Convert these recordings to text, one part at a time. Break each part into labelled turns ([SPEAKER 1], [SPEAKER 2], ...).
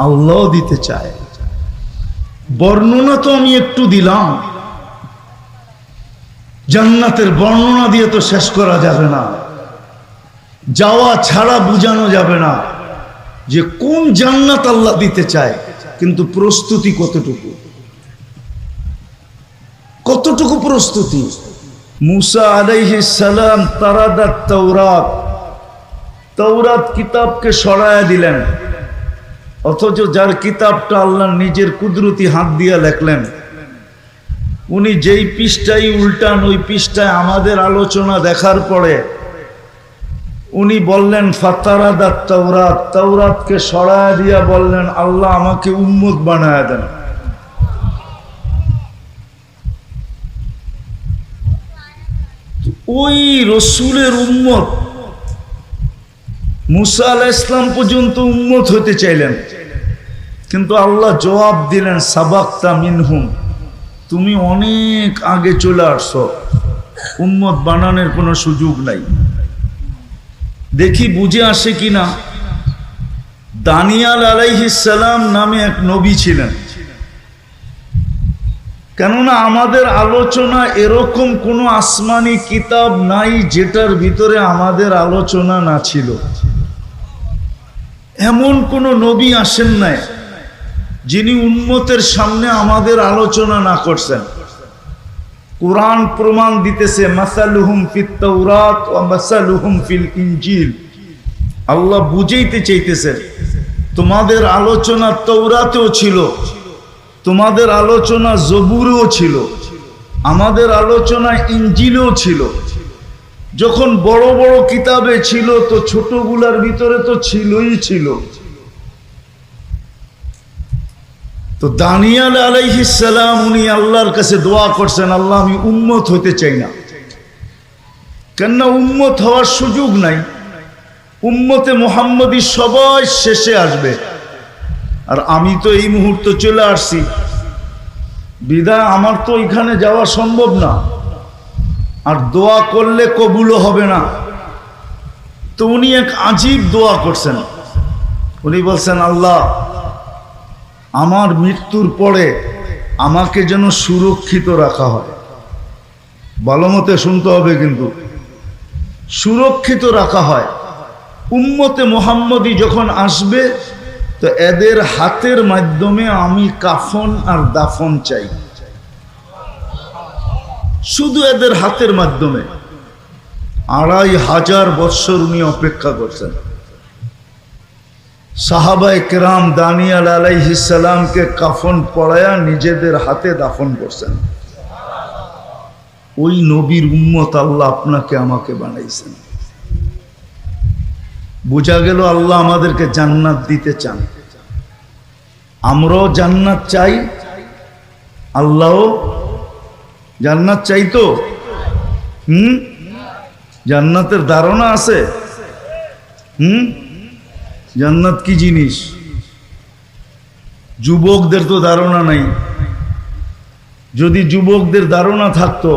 [SPEAKER 1] আল্লাহ দিতে চায়। বর্ণনা তো আমি একটু দিলাম, জান্নাতের বর্ণনা দিয়ে তো শেষ করা যাবে না, যাওয়া ছাড়া বোঝানো যাবে না যে কোন জান্নাত আল্লাহ দিতে চায়, কিন্তু প্রস্তুতি কতটুকু, কতটুকু প্রস্তুতি। মুসা আলাইহিস সালাম তারাদাত তাওরাত, তাওরাত কিতাবকে সরায়া দিলেন, অথচ যার কিতাবটা আল্লাহ নিজের কুদরতি হাত দিয়ে লেখলেন, উনি যেই পৃষ্ঠায় উল্টান ওই পৃষ্ঠায় আমাদের আলোচনা দেখার পরে উনি বললেন ফাতারাদাত তাওরাত, তাওরাতকে সরায়া দিয়া বললেন আল্লাহ আমাকে উম্মত বানায়া দেন। ওই রসুলের উম্মত মুসা আলাইহিস সালাম পর্যন্ত উম্মত হতে চাইলেন, কিন্তু আল্লাহ জবাব দিলেন সাবাক্তা মিনহুম, তুমি অনেক আগে চলে আসছো, উম্মত বানানোর কোনো সুযোগ নাই। দেখি বুঝে আসে কিনা। দানিয়াল আলাইহিস সালাম নামে এক নবী ছিলেন, কেননা আমাদের আলোচনা এরকম কোনো আসমানি কিতাব নাই যেটার ভিতরে আমাদের আলোচনা না ছিল। এমন কোন নবী আসেন নাই যিনি উম্মতের সামনে আমাদের আলোচনা না করছেন। কুরআন প্রমাণ দিতেছে মাসালুহুম ফিত তাওরাত ওয়া মাসালুহুম ফিল ইনজিল। আল্লাহ বুঝাইতে চাইতেছে তোমাদের আলোচনা তাওরাতেও ছিল, তোমাদের আলোচনা জবুরেও ছিল, আমাদের আলোচনা ইনজিলেও ছিল। যখন বড় বড় কিতাবে ছিল তো ছোটগুলার ভিতরে তো ছিলই ছিল। তো দানিয়াল আলাইহিস সালাম উনি আল্লাহর কাছে দোয়া করছেন, আল্লাহ আমি উম্মত হতে চাই না, কেননা উম্মত হওয়ার সুযোগ নাই। উম্মতে মুহাম্মদী সবাই শেষে আসবে, আর আমি তো এই মুহূর্তে চলে আসছি, বিদায় আমার তো এখানে যাওয়া সম্ভব না, আর দোয়া করলে কবুলও হবে না। তো উনি এক আজীব দোয়া করছেন। উনি বলছেন আল্লাহ আমার মৃত্যুর পরে আমাকে যেন সুরক্ষিত রাখা হয়। ভালো মতে শুনতে হবে কিন্তু, সুরক্ষিত রাখা হয়। উম্মতে মুহাম্মদী যখন আসবে তো এদের হাতের মাধ্যমে আমি কাফন আর দাফন চাই, শুধু এদের হাতের মাধ্যমে। 2500 বৎসর উনি অপেক্ষা করছেন। সাহাবায়ে কেরাম দানিয়াল আলাইহিস সালামকে কাফন পরায়া নিজেদের হাতে দাফন করছেন। ওই নবীর উম্মত আল্লাহ আপনাকে আমাকে বানাইছেন। বোঝা গেল আল্লাহ আমাদেরকে জান্নাত দিতে চান, আমরাও জান্নাত চাই, আল্লাহও জান্নাত চাই। তো জান্নাতের ধারণা আছে? জান্নাত কি জিনিস? যুবকদের তো ধারণা নাই। যদি যুবকদের ধারণা থাকতো,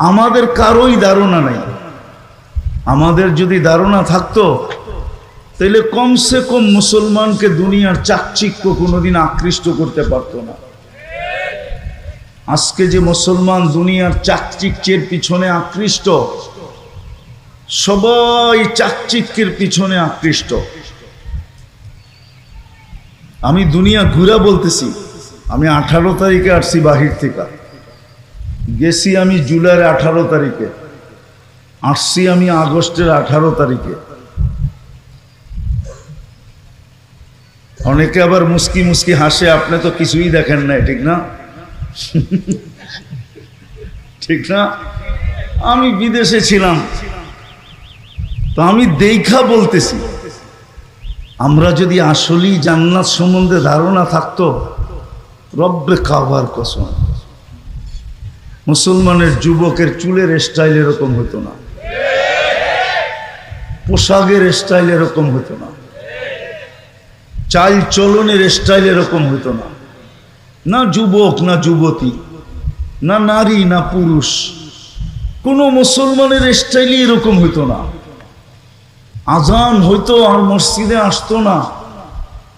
[SPEAKER 1] আমাদের কারোই ধারণা নাই। আমাদের যদি ধারণা থাকতো তাহলে কমসে কম মুসলমানকে দুনিয়ার চাকচিক্য কোনোদিন আকৃষ্ট করতে পারতো না। আজকে যে মুসলমান দুনিয়ার চাকচিক্যের পিছনে আকৃষ্ট, সবাই চাকচিক্যের পিছনে আকৃষ্ট। আমি দুনিয়া ঘুরা বলতেছি, আমি 18 তারিখে আসছি বাহির থেকে, গেছি আমি জুলাইয়ের 18 তারিখে, আসছি আমি আগস্টের 18 তারিখে। অনেকে আবার মুস্কি মুস্কি হাসে, আপনি তো কিছুই দেখেন নাই, ঠিক না? ঠিক না? আমি বিদেশে ছিলাম, তো আমি দেখা বলতেছি, আমরা যদি আসলেই জান্নাত সম্বন্ধে ধারণা থাকতো, রব্বে কাবার কসম, মুসলমানের যুবকের চুলের স্টাইল এরকম হতো না, পোশাকের স্টাইল এরকম হতো না, চাল চলনের স্টাইল এরকম হতো না। না যুবক না যুবতী, না নারী না পুরুষ, কোনো মুসলমানের স্টাইলই এরকম হতো না। আজান হইতো আর মসজিদে আসতো না,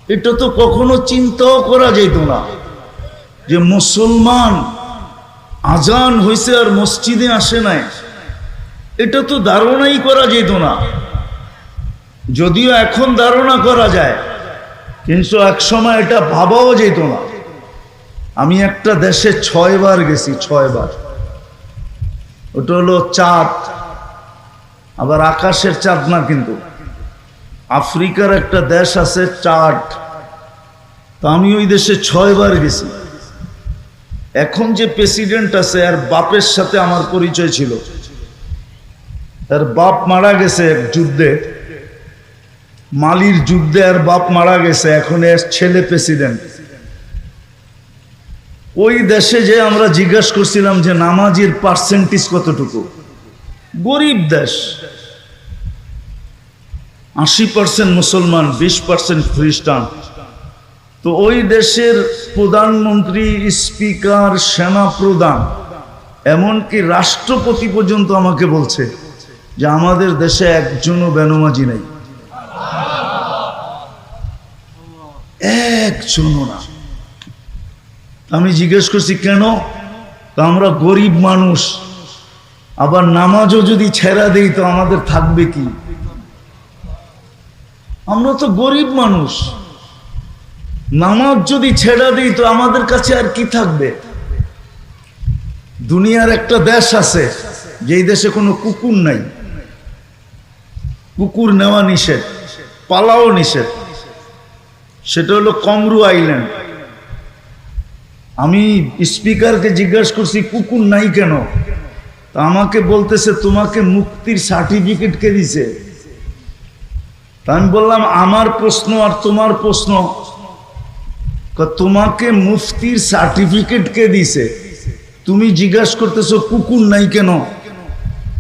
[SPEAKER 1] এটা তো কখনো চিন্তাও করা যেত না যে মুসলমান আজান হয়েছে আর মসজিদে আসে নাই। এটা তো ধারণাই করা যেত না, যদিও এখন ধারণা করা যায়, কিন্তু এক সময় এটা ভাবাও যেত না। আমি একটা দেশে 6 বার গেছি, 6 বার। ওটা হলো চাঁদ, আবার আকাশের চাঁদ না, কিন্তু আফ্রিকার একটা দেশ আছে চাঁদ। তো আমি ওই দেশে 6 বার গেছি। এখন যে প্রেসিডেন্ট আছে আর বাপের সাথে আমার পরিচয় ছিল। তার বাপ মারা গেছে এক যুদ্ধে, মালির যুদ্ধে, আর বাপ মারা গেছে, এখন এর ছেলে প্রেসিডেন্ট। ওই দেশে যে আমরা জিজ্ঞাসা করছিলাম যে নামাজের পার্সেন্টেজ কতটুকু। গরিব দেশ, 80% মুসলমান, 20% খ্রিস্টান। তো ওই দেশের প্রধানমন্ত্রী, স্পিকার, সেনা প্রধান, এমনকি রাষ্ট্রপতি পর্যন্ত আমাকে বলছে যে আমাদের দেশে একজনও বেনামাজি নাই, একজনও না। আমি জিজ্ঞেস করছি কেন? তো আমরা গরিব মানুষ, আবার নামাজও যদি ছেড়া দেই তো আমাদের থাকবে কি? আমরা তো গরিব মানুষ, নামাজ যদি ছেড়া দিই তো আমাদের কাছে আর কি থাকবে? দুনিয়ার একটা দেশ আছে যেই দেশে কোনো কুকুর নাই, কুকুর নেওয়া নিষেধ, পালাও নিষেধ, সেটা হলো কমরু আইল্যান্ড। আমি স্পিকারকে জিজ্ঞাসা করছি কুকুর নাই কেন? তা আমাকে বলতেছে তোমাকে মুক্তির সার্টিফিকেট কে দিছে? তা আমি বললাম আমার প্রশ্ন আর তোমার প্রশ্ন, তোমাকে মুফতির সার্টিফিকেট কে দিছে? তুমি জিজ্ঞাসা করতেছো কুকুর নাই কেন?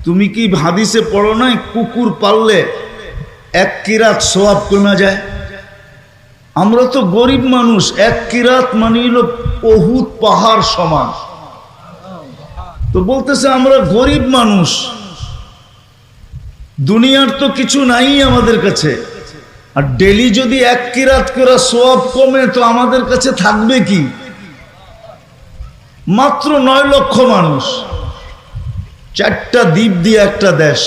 [SPEAKER 1] তুমি কি হাদিসে পড়ো নাই কুকুর পাললে 1 কিরাত সওয়াব কমে যায়? আমরা তো গরিব মানুষ, 1 কিরাত মানে হলো উহুদ পাহাড় সমান। তো বলতেছে আমরা গরিব মানুষ, দুনিয়ার তো কিছু নাই আমাদের কাছে, আর ডেলি যদি 1 কিরাত করে সওয়াব কমে তো আমাদের কাছে থাকবে কি? মাত্র 9 লক্ষ মানুষ, 4টা দ্বীপ দিয়ে একটা দেশ।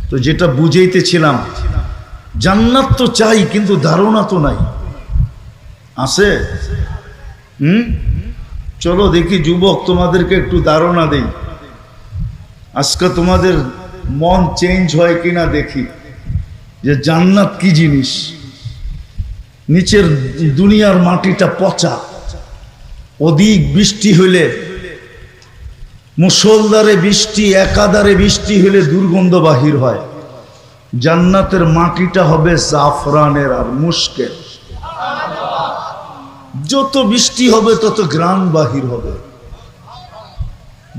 [SPEAKER 1] তো যেটা বুঝাইতেছিলাম, জান্নাত তো চাই কিন্তু ধারণা তো নাই, আছে? চলো দেখি যুবক, তোমাদেরকে একটু ধারণা দেই, আজকে তোমাদের মন চেঞ্জ হয় কিনা দেখি যে জান্নাত কি জিনিস। নিচের দুনিয়ার মাটিটা পচা, অধিক বৃষ্টি হইলে, মুষলধারে বৃষ্টি, একাধারে বৃষ্টি হইলে দুর্গন্ধ বাহির হয়। জান্নাতের মাটিটা হবে জাফরানের আর মুশকের, যত বৃষ্টি হবে তত ঘ্রাণ বাহির হবে।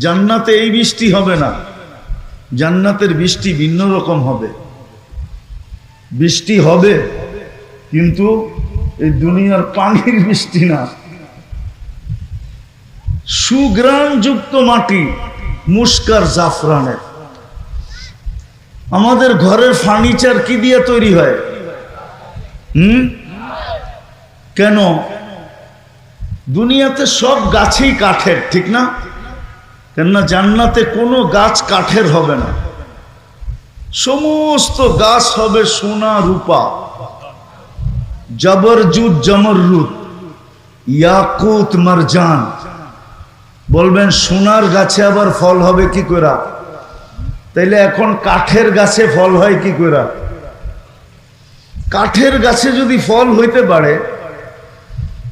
[SPEAKER 1] জান্নাতে এই বৃষ্টি হবে না, জান্নাতের বৃষ্টি ভিন্ন রকম হবে। বৃষ্টি হবে কিন্তু এই দুনিয়ার পানির বৃষ্টি না, সুঘ্রাণ যুক্ত মাটি, মুশকার জাফরানের। আমাদের ঘরের ফার্নিচার কি দিয়ে তৈরি হয়? কেন? দুনিয়াতে সব গাছই কাঠের, ঠিক না? কেননা জান্নাতে কোনো গাছ কাঠের হবে না, সমস্ত গাছ হবে সোনা রূপা, জবরজুদ জমররুদ, ইয়াকুত মারজান। বলবেন সোনার গাছে আবার ফল হবে কি করে? তাইলে এখন কাঠের গাছে ফল হয় কি করে? কাঠের গাছে যদি ফল হইতে পারে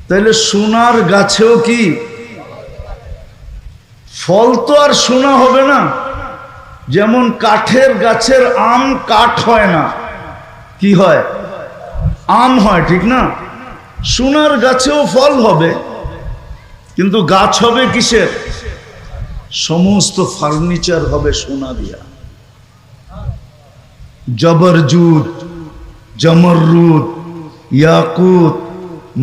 [SPEAKER 1] তাহলে সোনার গাছেও কি ফল? তো আর সোনা হবে না। যেমন কাঠের গাছের আম কাঠ হয় না, কি হয়? আম হয়, ঠিক না? সোনার গাছেও ফল হবে, কিন্তু গাছ হবে কিসের? সমস্ত ফার্নিচার হবে সোনা দিয়া। জবরজুদ, জমররুদ, ইয়াকুত,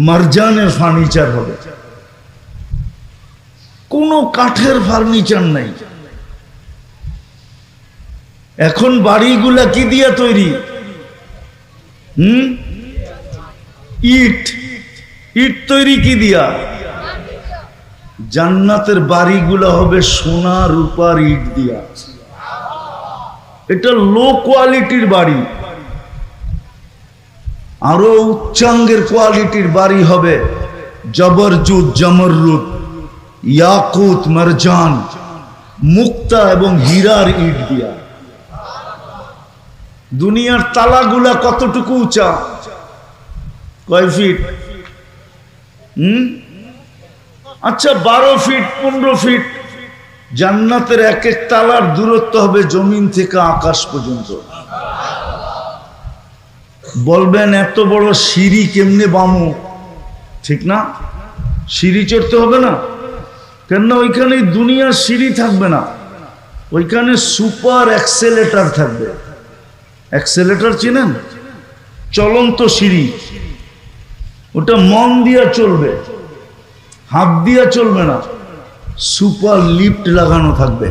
[SPEAKER 1] মারজানের ফার্নিচার হবে, কোনো কাঠের ফার্নিচার নাই। এখন বাড়িগুলা কি দিয়া তৈরি? ইট, ইট তৈরি কি দিয়া? জান্নাতের বাড়িগুলো হবে সোনা রূপার ইট দিয়া। এটা লো কোয়ালিটির বাড়ি। আরো উচ্চাঙ্গের কোয়ালিটির বাড়ি হবে জবরজুদ, জমরুদ, ইয়াকুত, মারজান, মুক্তা এবং হীরার ইট দিয়া। দুনিয়ার তালাগুলা কতটুকু উঁচা? কয় ফিট? আচ্ছা 12 ফিট, 15 ফিট। জান্নাতের এক এক তালার দূরত্ব হবে জমিন থেকে আকাশ পর্যন্ত। বলবেন এত বড় সিঁড়ি কেমনে বামু? ঠিক না? সিঁড়ি চড়তে হবে না? কেননা ওইখানে দুনিয়ার সিঁড়ি থাকবে না, ওইখানে সুপার অ্যাক্সেলেটার থাকবে। অ্যাক্সেলেটার চিনেন? চলন্ত সিঁড়ি। ওটা মন দিয়া চলবে, হাত দিয়া চলবে না। সুপার লিফট লাগানো থাকবে,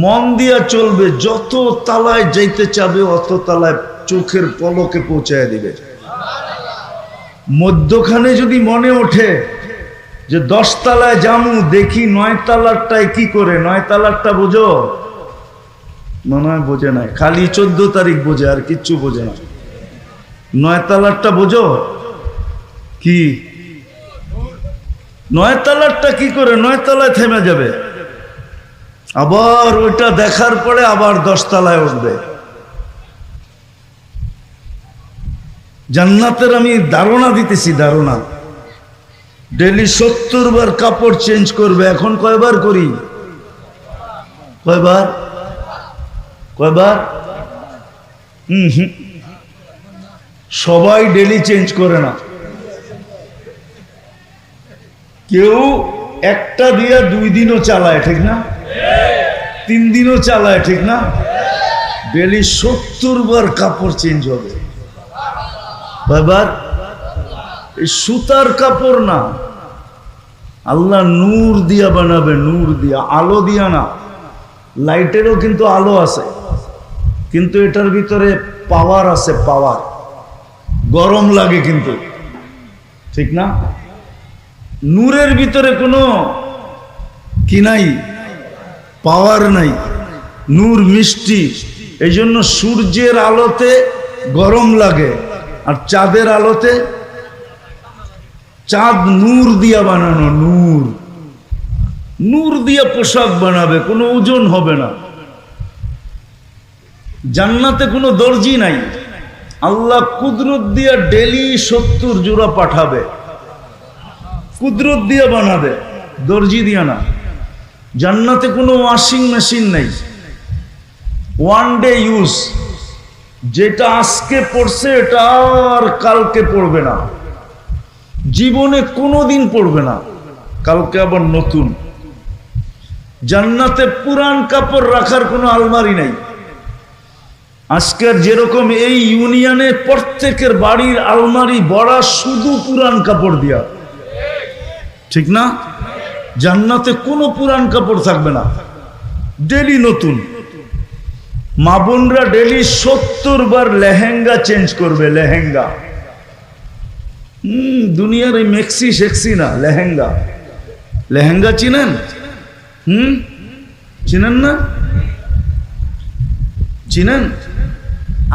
[SPEAKER 1] মন দিয়া চলবে। যত তালায় যাইতে চাবে অত তালায় চোখের পলকে পৌঁছায় দিবে। মধ্যখানে যদি মনে ওঠে যে 10 তালায় জামু, দেখি 9 তালারটায় কি করে? 9 তালারটা বোঝো? মনে হয় বোঝে নাই, খালি 14 তারিখ বোঝে, আর কিচ্ছু বোঝে না। 9 তালারটা বোঝো কি? 9 তালারটা কি করে? 9 তালায় থেমে যাবে, আবার ওইটা দেখার পরে আবার 10 তালায় উঠবে। জান্নাতের আমি ধারণা দিতেছি, ধারণা। ডেলি 70 বার কাপড় চেঞ্জ করবে। এখন কয়বার করি? কয়বার? কয়বার? সবাই ডেলি চেঞ্জ করে না। কেউ একটা দিয়া 2 দিনও চালায়, ঠিক না? 3 দিনও চালায়, ঠিক না? ডেলি 70 বার কাপড় চেঞ্জ হবে। কয়বার? এই সুতার কাপড় না, আল্লাহ নূর দিয়া বানাবে, নূর দিয়া, আলো দিয়া না। লাইটেরও কিন্তু আলো আছে, কিন্তু এটার ভিতরে পাওয়ার আছে, পাওয়ার। গরম লাগে কিন্তু, ঠিক না? নূরের ভিতরে কোনো কি নাই? পাওয়ার নাই। নূর মিষ্টি, এই জন্য সূর্যের আলোতে গরম লাগে, আর চাঁদের আলোতে, চাঁদ নূর দিয়া বানানো, নূর, নূর দিয়া পোশাক বানাবে, কোনো ওজন হবে না। জান্নাতে কোনো দর্জি নাই। আল্লাহ কুদরত দিয়া ডেলি 70 জোড়া পাঠাবে, কুদরত দিয়া বানাবে, দর্জি দিয়া না। জান্নাতে কোনো ওয়াশিং মেশিন নাই, ওয়ান ডে ইউজ। যেটা আজকে পড়ছে এটা আর কালকে পড়বে না, জীবনে কোনোদিন পড়বে না, কালকে আবার নতুন। জান্নাতে পুরান কাপড় রাখার কোনো আলমারি নাই। আজকের যেরকম এই ইউনিয়নে প্রত্যেকের বাড়ির আলমারি ভরা শুধু পুরান কাপড় দিয়া, ঠিক না? জান্নাতে কোনো পুরান কাপড় থাকবে না, ডেলি নতুন। মা বোনরা ডেলি 70 বার লেহেঙ্গা চেঞ্জ করবে, লেহেঙ্গা। দুনিয়ার এই মেক্সি সেক্সি না, লেহেঙ্গা। লেহেঙ্গা চিনেন? চিনেন না? চিনেন?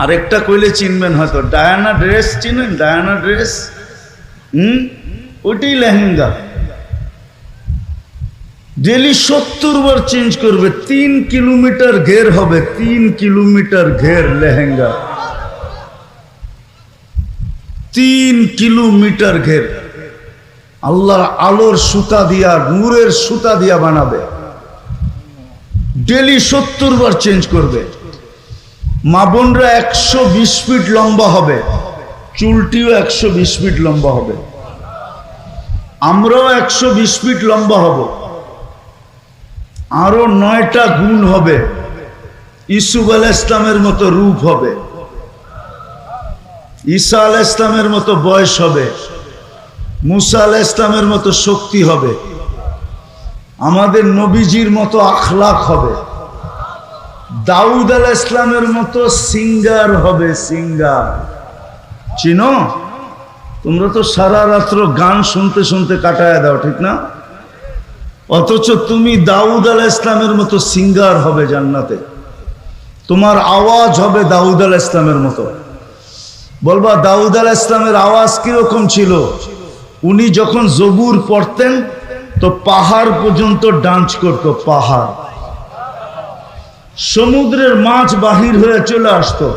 [SPEAKER 1] আরেকটা কইলে চিনবেন হয়তো, ডায়ানা ড্রেস চিনেন? ডায়ানা ড্রেস, ওইটাই লেহেঙ্গা। ডেলি 70 বার চেঞ্জ করবে। 3 কিলোমিটার ঘের হবে, 3 কিলোমিটার ঘের লেহেঙ্গা, 3 কিলোমিটার ঘের। আল্লাহ আলোর সুতা দিয়া, নূরের সুতা দিয়া বানাবে, ডেলি 70 বার চেঞ্জ করবে। মা বোনরা 120 ফিট লম্বা হবে, চুলটিও 120 ফিট লম্বা হবে। আমরাও 120 ফিট লম্বা হব। আরো 9টা গুণ হবে। ইসুফ আলাইহিস ইসলামের মতো রূপ হবে, ঈসা আলাইহিস ইসলামের মতো বয়স হবে, মুসা আলাইহিস ইসলামের মতো শক্তি হবে, আমাদের নবীজির মতো আখলাক হবে, দাউদ আলাইহিস ইসলামের মতো সিঙ্গার হবে, সিঙ্গার। চিনো? তোমরা তো সারা রাত্র গান শুনতে শুনতে কাটায় দাও, ঠিক না? অথচ তুমি দাউদ আলাইহিস সালামের মতো সিঙ্গার হবে জান্নাতে, তোমার আওয়াজ হবে দাউদ আলাইহিস সালামের মতো। বলবা দাউদ আলাইহিস সালামের আওয়াজ কিরকম ছিল? উনি যখন জবুর পড়তেন তো পাহাড় পর্যন্ত ডান্স করত, পাহাড়, সমুদ্রের মাছ বাহির হয়ে চলে আসতো।